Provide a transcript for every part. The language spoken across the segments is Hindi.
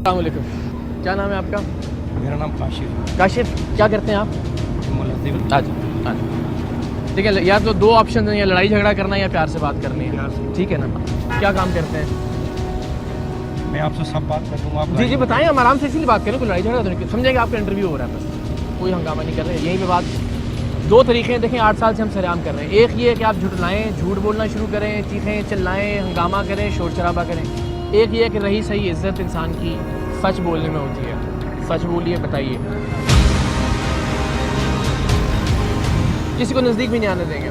अस्सलाम वालेकुम, क्या नाम है आपका? मेरा नाम काशिफ। काशिफ, क्या करते हैं आप? मुलज़िम। अच्छा, ठीक है, या तो दो ऑप्शन हैं, या लड़ाई झगड़ा करना है या प्यार से बात करनी है। प्यार से। ठीक है ना? क्या काम करते हैं? मैं आपसे सब बात कर दूँगा। आप जी बताएं, हम आराम से इसीलिए बात करें, कोई लड़ाई झगड़ा तो नहीं समझेंगे, आपका इंटरव्यू हो रहा है, बस कोई हंगामा नहीं कर रहे यहीं पे बात। दो तरीके हैं, देखें 8 साल से हम सरेआम कर रहे हैं। एक ये है कि आप झुठलाएं, झूठ बोलना शुरू करें, चीखें चिल्लाएं, हंगामा करें, शोर शराबा करें। एक ये है कि रही सही इज्जत इंसान की सच बोलने में होती है। सच बोलिए, बताइए, किसी को नज़दीक भी नहीं आने देंगे।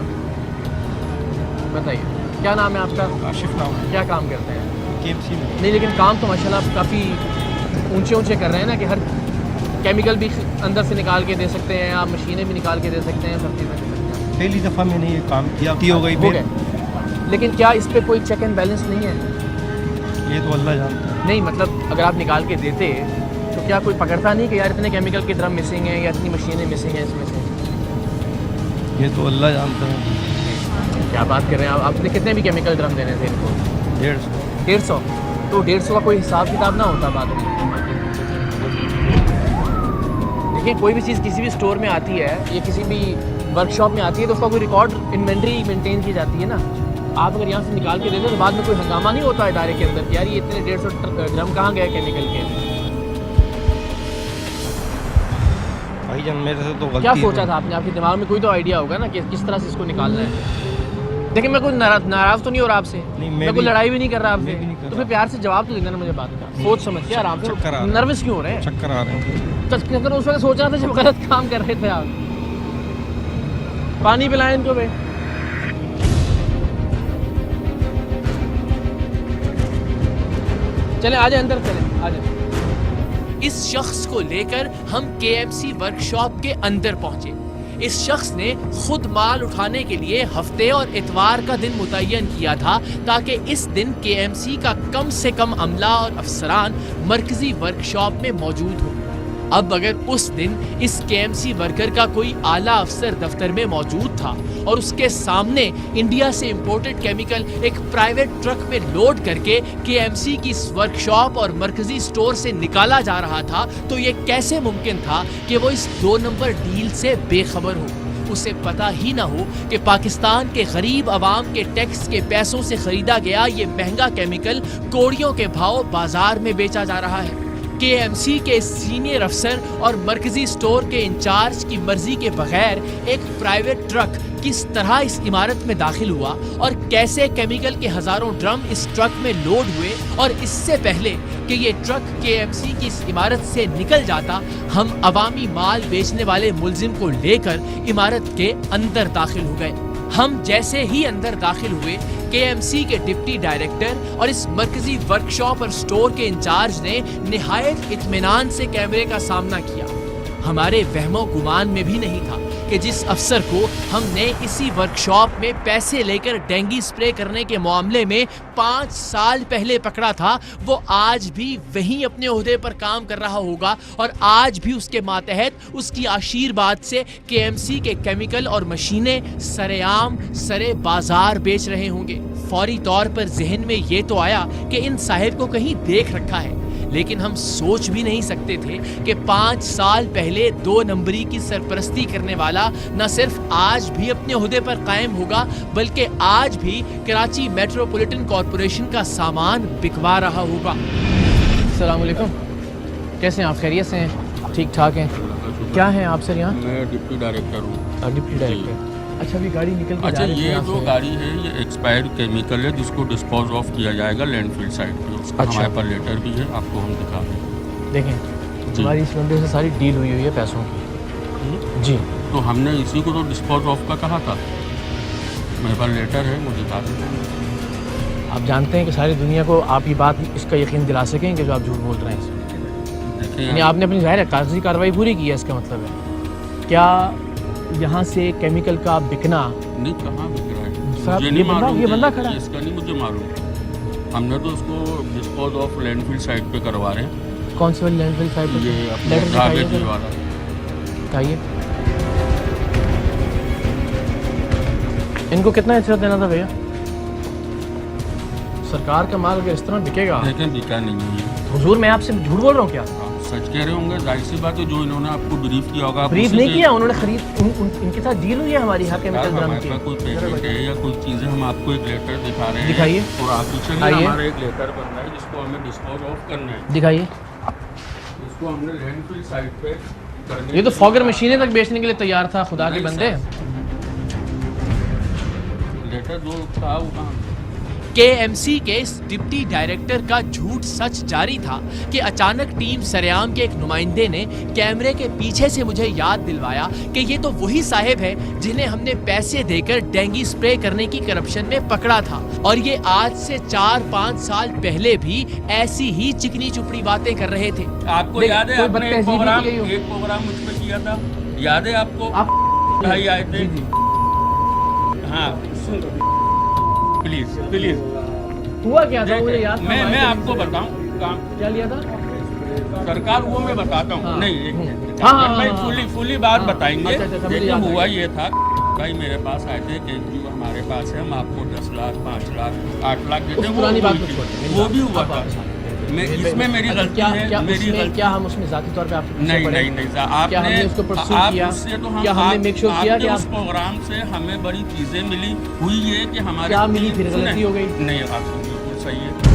बताइए, क्या नाम है आपका? काशिफ नाम है। क्या काम करते हैं? KMC में। नहीं, लेकिन काम तो माशाल्लाह आप काफ़ी ऊंचे कर रहे हैं ना, कि हर केमिकल भी अंदर से निकाल के दे सकते हैं, आप मशीनें भी निकाल के दे सकते हैं, सब चीज़ें दे सकते हैं। पहली दफ़ा मैंने ये काम किया, हो गई हो फिर। गए, लेकिन क्या इस पर कोई चेक एंड बैलेंस नहीं है? ये तो अल्लाह जानता है। नहीं, मतलब अगर आप निकाल के देते तो क्या कोई पकड़ता नहीं कि यार इतने केमिकल के ड्रम मिसिंग हैं या इतनी मशीनें मिसिंग हैं इसमें से? ये तो अल्लाह जानता है। क्या बात कर रहे हैं आप? आपने कितने भी केमिकल ड्रम देने थे इनको? 150। 150? तो 150 का कोई हिसाब किताब ना होता बाद में? देखिए, कोई भी चीज़ किसी भी स्टोर में आती है या किसी भी वर्कशॉप में आती है तो उसका कोई रिकॉर्ड इन्वेंट्री मेंटेन की जाती है ना। आप अगर यहाँ से निकाल के दे दें तो बाद में कोई हंगामा नहीं होता इदारे के अंदर कि यार ये इतने 150 ग्राम कहाँ गए केमिकल के? भाईजान मेरे से तो गलती क्या है। सोचा था आपने? आपके दिमाग में कोई तो आइडिया होगा ना कि किस तरह से इसको निकालना है। देखिए, मैं कोई नाराज़ तो नहीं हो रहा आपसे, मैं कोई लड़ाई भी नहीं कर रहा आपसे, तो फिर प्यार से जवाब तो देना ना मुझे बात का। सोच समझ के आराम से। नर्वस क्यों हो रहे हैं? चक्कर आ रहे हैं। चक्कर उस वक्त सोच रहा था जब गलत काम कर रहे थे आप। पानी पिलाएं इनको भाई। चले आ जाए अंदर, चले आ जाए। इस शख्स को लेकर हम KMC वर्कशॉप के अंदर पहुंचे। इस शख्स ने खुद माल उठाने के लिए हफ्ते और इतवार का दिन मुतय्यन किया था ताकि इस दिन KMC का कम से कम अमला और अफसरान मरकजी वर्कशॉप में मौजूद हो। अब अगर उस दिन इस KMC वर्कर का कोई आला अफसर दफ्तर में मौजूद था और उसके सामने इंडिया से इंपोर्टेड केमिकल एक प्राइवेट ट्रक में लोड करके KMC की इस वर्कशॉप और मरकजी स्टोर से निकाला जा रहा था, तो ये कैसे मुमकिन था कि वो इस 2 नंबर डील से बेखबर हो? उसे पता ही ना हो कि पाकिस्तान के गरीब आवाम के टैक्स के पैसों से खरीदा गया ये महंगा केमिकल कोड़ियों के भाव बाजार में बेचा जा रहा है। KMC के सीनियर अफसर और मरकजी स्टोर के इंचार्ज की मर्जी के बगैर एक प्राइवेट ट्रक किस तरह इस इमारत में दाखिल हुआ और कैसे केमिकल के हजारों ड्रम इस ट्रक में लोड हुए, और इससे पहले कि ये ट्रक KMC की इस इमारत से निकल जाता, हम अवामी माल बेचने वाले मुलजिम को लेकर इमारत के अंदर दाखिल हो गए। हम जैसे ही अंदर दाखिल हुए, KMC के डिप्टी डायरेक्टर और इस मरकजी वर्कशॉप और स्टोर के इंचार्ज ने निहायत इत्मीनान से कैमरे का सामना किया। हमारे वहमो गुमान में भी नहीं था कि जिस अफसर को हमने इसी वर्कशॉप में पैसे लेकर डेंगू स्प्रे करने के मामले में 5 साल पहले पकड़ा था, वो आज भी वहीं अपने ओहदे पर काम कर रहा होगा और आज भी उसके मातहत उसकी आशीर्वाद से KMC के केमिकल और मशीनें सरेआम सरे बाजार बेच रहे होंगे। फौरी तौर पर जहन में ये तो आया कि इन साहिब को कहीं देख रखा है, लेकिन हम सोच भी नहीं सकते थे कि 5 साल पहले 2 नंबरी की सरपरस्ती करने वाला न सिर्फ आज भी अपने ओहदे पर कायम होगा, बल्कि आज भी कराची मेट्रोपॉलिटन कॉरपोरेशन का सामान बिकवा रहा होगा। अस्सलाम वालेकुम, कैसे हैं आप? खैरियत से हैं? ठीक ठाक हैं? क्या हैं आप सर यहाँ? मैं डिप्टी डायरेक्टर हूँ। Deputy director. अच्छा, अभी गाड़ी निकल के अच्छा, जा रही है ये यहाँ जो से। गाड़ी है ये एक्सपायर्ड केमिकल है जिसको डिस्पोज ऑफ किया जाएगा लैंडफिल साइट पे। उसका अच्छा। हमारे पास लेटर भी है, आपको हम दिखा दें। देखें, जी। हमारी इस बंदे से सारी डील हुई है पैसों की। जी, तो हमने इसी को तो डिस्पोज ऑफ का कहा था। मेरे पास लेटर है, वो दिखा दें। आप जानते हैं कि सारी दुनिया को आप ये बात इसका यकीन दिला सकें कि जो आप झूठ बोल रहे हैं, देखें यानी आपने अपनी ज़ाहिर है कागजी कार्रवाई पूरी की है, इसका मतलब है क्या यहाँ से केमिकल का बिकना? नहीं, कहाँ बिक रहा है साहब, मुझे ये नहीं बंदा- मालूम ये कि बंदा खड़ा है। इसका नहीं मुझे मालूम। हमने तो उसको डिस्पोज ऑफ लैंडफिल साइट पे करवा रहे हैं। कौन सी वाली लैंडफिल साइट पर? ये अपने लेटर कागज दिखाइए, वाला। बताइए इनको कितना हिस्सा देना था भैया? सरकार का माल अगर इस तरह बिकेगा लेकिन बिका नहीं है। हुजूर मैं आपसे झूठ बोल रहा हूँ क्या? आप सच कह रहे होंगे, जाहिर सी बात है, जो इन्होंने आपको ब्रीफ किया होगा। ब्रीफ नहीं किया उन्होंने, खरीद इनके साथ डील हुई है हमारी यहाँ केमिकल ड्रम हमारे की। पास कोई पेमेंट है या कोई चीज़ है, हम आपको एक लेटर दिखा रहे हैं। दिखाइए। और आप पीछे आइए। हमारा एक लेटर बन रहा है जिसको हमें डिस्पोज ऑफ करना है। दिखाइए। इसको हमने लैंडफिल साइट पे करने ये तो के फॉगर लिए मशीनें तक बेचने के लिए तैयार था, खुदा के नहीं बंदे। लेटर जो था वो कहाँ? केएमसी के इस डिप्टी डायरेक्टर का झूठ सच जारी था कि अचानक टीम सरेआम के एक नुमाइंदे ने कैमरे के पीछे से मुझे याद दिलवाया कि ये तो वही साहिब है जिन्हें हमने पैसे देकर डेंगू स्प्रे करने की करप्शन में पकड़ा था, और ये आज से 4-5 साल पहले भी ऐसी ही चिकनी चुपड़ी बातें कर रहे थे। आपको देख, याद है कोई आपने बदतहजीबी की गई हो। एक प्रोग्राम मुझ पे किया था, याद है आपको? आप भाई आए थे। जी, जी। हाँ प्लीज प्लीज हुआ क्या था मुझे याद था। मैं आपको बताऊं काम क्या लिया था? सरकार वो मैं बताता हूँ। हाँ। नहीं हाँ, भाई हाँ, फुली बात हाँ। बताएंगे। अच्छा, मुझे देखिए याद हुआ है। ये था, भाई मेरे पास आए थे कि जो हमारे पास है हम आपको 10 लाख 5 लाख 8 लाख देते उस हैं। पुरानी बात को हुई छोड़ थी। दें। वो भी हुआ अब था। आप- मैं इसमें मेरी गलती क्या है, क्या मेरी उसमें गलती। क्या हम उसमें जाती तौर पे आपके पीछे नहीं पड़े? नहीं नहीं क्या आपने हमने उसको pursue आप किया? उससे तो हम क्या हमने आप- make sure किया आपने कि उस प्रोग्राम से हमें बड़ी चीजें मिली हुई है कि हमारे क्या मिली फिर? सुने? गलती हो गई? नहीं आप बिल्कुल सही है।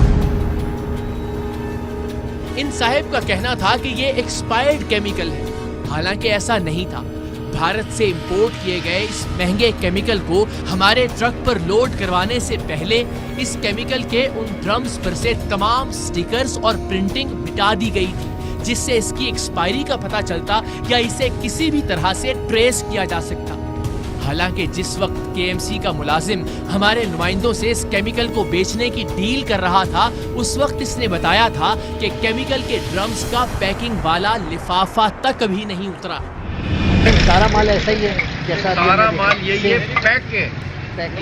इन साहिब का कहना था कि ये एक्सपायर्ड केमिकल है, हालांकि ऐसा नहीं था। भारत से इंपोर्ट किए गए इस महंगे केमिकल को हमारे ट्रक पर लोड करवाने से पहले इस केमिकल के उन ड्रम्स पर से तमाम स्टिकर्स और प्रिंटिंग मिटा दी गई थी, जिससे इसकी एक्सपायरी का पता चलता या इसे किसी भी तरह से ट्रेस किया जा सकता। हालांकि जिस वक्त केएमसी का मुलाजिम हमारे नुमाइंदों से इस केमिकल को बेचने की डील कर रहा था, उस वक्त इसने बताया था कि केमिकल के ड्रम्स का पैकिंग वाला लिफाफा तक अभी नहीं उतरा। सारा माल ऐसा ही है जैसा सारा माल यही है, पैक है।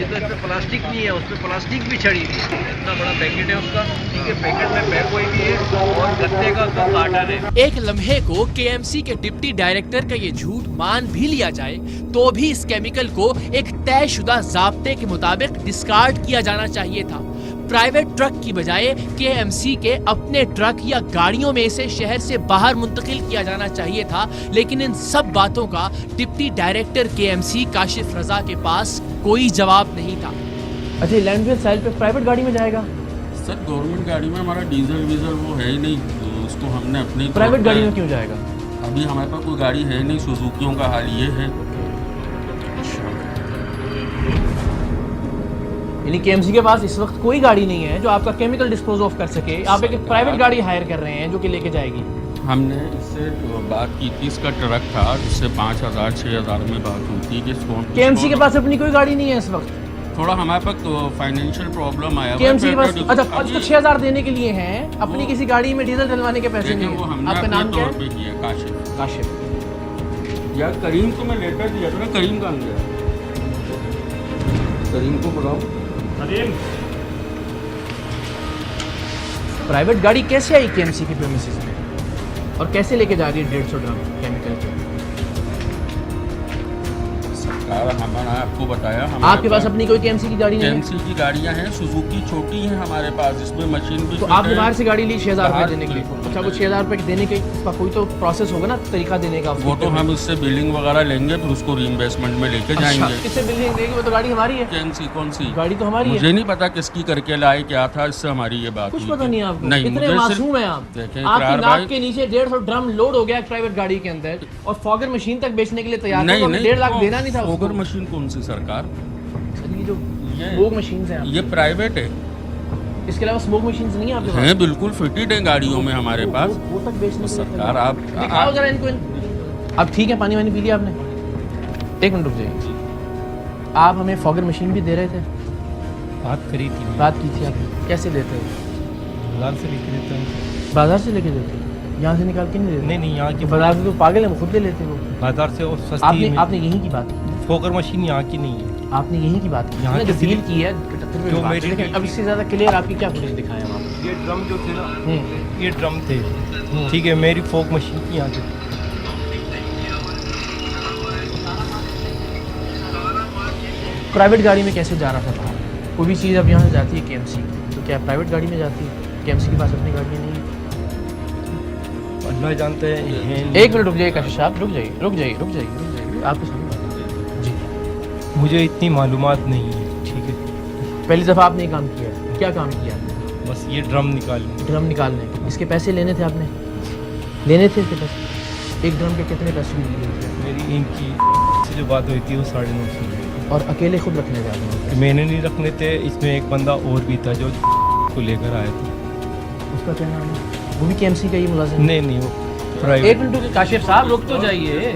ये तो इसमें प्लास्टिक नहीं है, उसमें प्लास्टिक भी छड़ी हुई है। इतना बड़ा पैकेट है उसका, ठीक है, पैकेट में पैक हुई भी है और गत्ते का तो कार्टन है। एक लम्हे को केएमसी के डिप्टी डायरेक्टर का ये झूठ मान भी लिया जाए तो भी इस केमिकल को एक तयशुदा ज़ाब्ते के मुताबिक डिस्कार्ड किया जाना चाहिए था। प्राइवेट ट्रक की बजाय केएमसी के अपने ट्रक या गाड़ियों में इसे शहर से बाहर मुंतकिल किया जाना चाहिए था, लेकिन इन सब बातों का डिप्टी डायरेक्टर केएमसी काशिफ रजा के पास कोई जवाब नहीं था। अच्छा, लैंडवेज साइड पे प्राइवेट गाड़ी में जाएगा? सर गवर्नमेंट गाड़ी में हमारा डीजल वीजल वो है ही नहीं, तो उसको हमने अपनी प्राइवेट गाड़ी में क्यों जाएगा? अभी हमारे पास कोई गाड़ी है नहीं, सुजुकियों का हाल ये है। यानी केएमसी के पास इस वक्त कोई गाड़ी नहीं है जो आपका केमिकल डिस्पोज ऑफ कर सके। आप एक प्राइवेट गाड़ी हायर कर रहे हैं जो कि लेके जाएगी। हमने इससे बात की थी, इसका ट्रक था जिससे 5,000 6,000 में बात हुई थी कि इसको केएमसी के पास अपनी कोई गाड़ी नहीं है इस वक्त। थोड़ा हमारे पास तो फाइनेंशियल प्रॉब्लम आया। केएमसी के पास अच्छा उसको 6,000 देने के लिए हैं, अपनी किसी गाड़ी में डीजल डलवाने के पैसे नहीं वो है। हमने आपका नाम अपने क्या तौर है? पे किया, काशिफ। काशिफ। यार करीम को मैं लेटर दिया था ना, करीम कहाँ गया? करीम को बुलाओ। प्राइवेट गाड़ी कैसे आई केएमसी के प्रेमिसेस में और कैसे लेके जा रही है 150 ड्रम केमिकल के? सरकार हमारा आपको बताया, आपके पास अपनी कोई केएमसी की गाड़ी नहीं है? केएमसी की गाड़ियां हैं, सुजुकी छोटी हैं हमारे पास, जिसमें मशीन भी तो फिट आपने है। बाहर से गाड़ी ली 6,000 रुपए बाहर- देने के लिए। बिल्कुल, अच्छा, वो बिल्कुल। 6,000 रुपए देने के का कोई तो प्रोसेस होगा ना, तरीका देने का। वो तो हम इससे बिलिंग वगैरह लेंगे, फिर उसको रीइंवेस्टमेंट में लेके जाएंगे। किससे बिल्डिंग देगी? वो तो गाड़ी हमारी है। केएमसी कौन सी? गाड़ी तो हमारी मुझे है। नहीं पता किसकी करके लाए, क्या था, इससे हमारी ये बात कुछ हुई पता थी। नहीं आपको? नहीं, इतने मुझे मासूम सिर्फ- हैं आप। देखें आपकी इकरार नाक भाई, के नीचे 150 ड्रम लोड हो गया एक प्राइवेट गाड़ी के अंदर और फॉगर मशीन तक बेचने के लिए तैयार थे। नहीं तो हमें नहीं 1.5 लाख देना नहीं था उसको। फोगर मशीन कौन सी सरकार? ये जो ये- स्मोक मशीन्स हैं ये प्राइवेट है। इसके अलावा स्मोक मशीन्स नहीं है आपके पास? हैं, बिल्कुल फिटेड है गाड़ियों में हमारे पास। वो तक बेचने के लिए सरकार तैयार। आप दिखाओ जरा इनको। अब ठीक है, पानी वानी पी लिया आपने? एक मिनट रुक जाइए। आप हमें फॉगर मशीन भी दे रहे थे? बात करी थी, बात की थी आपने? कैसे देते हो? बाजार से लेके देते हैं। बाजार से लेके देते हो? यहाँ से निकाल के नहीं देते? नहीं नहीं, यहाँ की बाजार से तो पागल है, वो खुद ले लेते हो। बाजार से और सस्ती आपने है। आपने यहीं की बात की। फोकर मशीन यहाँ की नहीं है। आपने यहीं की बात की यहाँ ना, जो किसी डील ने- की है 78 में जो बात मेरी की। लेकिन डील अब की- इससे ज्यादा क्लियर आपकी क्या फुटेज दिखाएं हम आपको? ये ड्रम जो थे ना, हम्म। ये ड्रम थे, ठीक है, मेरी फोक मशीन की यहाँ थी। प्राइवेट गाड़ी में कैसे जा रहा था बाहर? कोई भी चीज़ अब यहाँ से जाती है केएमसी, तो क्या प्राइवेट गाड़ी में जाती है? केएमसी के पास अपनी गाड़ियाँ नहीं है। अल्लाह जानते हैं। एक मिनट रुक जाइए काशिफ साहब, रुक जाइए आपको समझ जी। मुझे इतनी मालूमात नहीं है, ठीक है। पहली दफ़ा आपने ये काम किया है, क्या काम किया आपने? बस ये ड्रम निकालने। इसके पैसे लेने थे आपने? लेने थे इसके पैसे? एक ड्रम के कितने पैसे लिए थे? मेरी इनकी से जो बात हुई थी वो 950 और अकेले खुद रखने थे आपने? मैंने नहीं रखने थे, इसमें एक बंदा और भी था जो को लेकर आया था। उसका क्या नाम है? वो भी केएमसी का ही मुलाजिम? नहीं वो एक प्राइवेट। मिनट रुकिए काशिफ साहब, रुक तो जाइए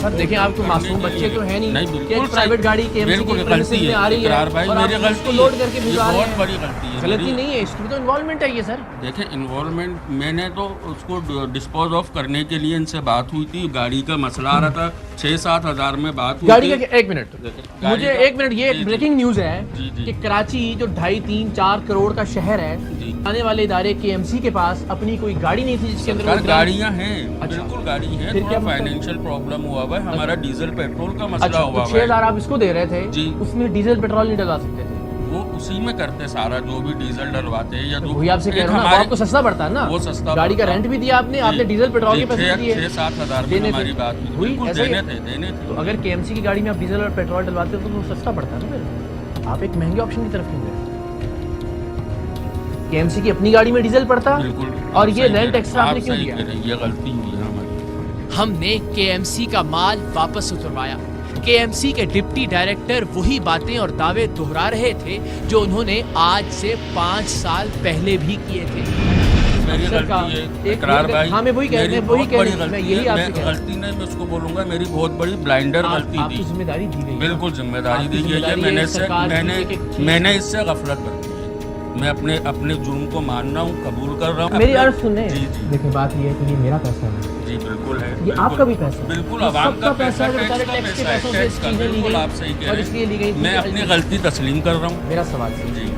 सर। देखिए आपको मासूम बच्चे तो है नहीं कि एक प्राइवेट गाड़ी केएमसी की प्रेमिसेस में आ रही है और आप उसको लोड करके भिजवा रहे हैं। बड़ी गलती है, गलती नहीं है, इसकी तो इन्वॉल्वमेंट है ये सर। देखिए इन्वॉल्वमेंट, मैंने तो उसको डिस्पोज ऑफ करने के लिए इनसे बात हुई थी, गाड़ी का मसला आ रहा था, 6-7 हज़ार में बात हुई गाड़ी थी। का एक मिनट मुझे एक मिनट, ये ब्रेकिंग न्यूज है कि कराची जो 2.5-3-4 करोड़ का शहर है, आने वाले इदारे केएमसी के पास अपनी कोई गाड़ी नहीं थी जिसके अंदर वो गाड़ियाँ हैं, अच्छा। बिल्कुल गाड़ी है, फिर थोड़ा क्या मतलब? फाइनेंशियल प्रॉब्लम हुआ हुआ है, हमारा डीजल पेट्रोल का मसला अच्छा, हुआ तो हुआ है। 6,000 आप इसको दे रहे थे जी। उसमें डीजल पेट्रोल नहीं डलवा सकते थे? वो उसी में करते सारा, जो भी डीजल डलवाते हैं या जो वही आपसे कह एक रहा हूं ना, वो हमारे- आपको सस्ता पड़ता है ना? वो सस्ता गाड़ी का पड़ता। रेंट भी दिया आपने डीजल पेट्रोल के पैसे दिए। 6-7 हज़ार में देने थे। हमारी बात हुई, हुई, बिल्कुल ऐसा ही देने थे। तो अगर केएमसी की गाड़ी में आप डीजल और पेट्रोल डलवाते हो तो वो सस्ता पड़ता है ना? फिर आप एक महंगे ऑप्शन की तरफ क्यों गए? केएमसी की अपनी गाड़ी में डीजल पड़ता बिल्कुल। और ये सही रेंट कह एक्स्ट्रा रहे हैं, आपने क्यों आप सही दिया? कह रहे हैं, ये गलती हुई है हमारी। हमने केएमसी का माल वापस उतरवाया। केएमसी के डिप्टी डायरेक्टर वही बातें और दावे दोहरा रहे थे जो उन्होंने आज से 5 साल पहले भी किए थे। मेरी अफसर का गलती है एक इकरार भाई। हाँ, मैं वही कह मेरी वही बहुत कह बड़ी मैं गलती यही है, आपसे मैं कह रहा गलती नहीं, मैं उसको बोलूंगा मेरी बहुत बड़ी ब्लाइंडर गलती आपको थी। जिम्मेदारी दी गई है। बिल्कुल जिम्मेदारी आपकी दी गई है, जिम्मेदारी मैंने है इससे सरकार की मैंने एक-एक चीज़। मैंने इससे गफलत बरती है। मैं अपने जुर्म को मान रहा हूँ, कबूल कर रहा हूँ। मेरी अपने- अर्ज सुने। जी जी देखिए बात ये है कि ये मेरा पैसा है, जी बिल्कुल है, ये बिल्कुल। आपका भी पैसा है, बिल्कुल ये आवाम सबका का पैसा है, पैसा, बेचारे टैक्स का टैक्स के पैसा है, पैसों से टैक्स का, चीजें ली बिल्कुल गई आप सही कह और रहे इसलिए ली गई हैं। थी। मैं अपनी गलती तस्लीम कर रहा हूँ। मेरा सवाल सुनिए, जी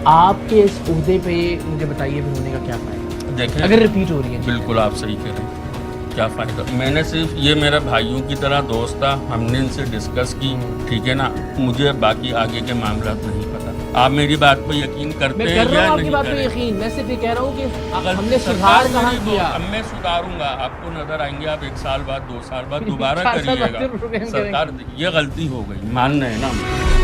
आपके इस उहदे पे मुझे बताइए भी होने का क्या फायदा देखें, अगर रिपीट हो रही है? बिल्कुल आप सही कह रहे हैं, क्या फ़ायदा। मैंने सिर्फ ये मेरा भाइयों की तरह दोस्त था, हमने इनसे डिस्कस की, ठीक है ना, मुझे बाकी आगे के मामला नहीं पता। आप मेरी बात पर यकीन करते मैं हैं कर रहा या हूँ आपकी नहीं बात पे करें? यकीन, मैं सिर्फ ये कह रहा हूँ कि अगर हमने सरकार सुधार कहाँ मेरी किया? अब मैं सुधारूंगा, आपको नजर आएंगे, आप 1 साल बाद 2 साल बाद दोबारा 4 साल बाद करिएगा। फिर रुकेंगे। सरकार, ये गलती हो गई, मान रहे हैं ना।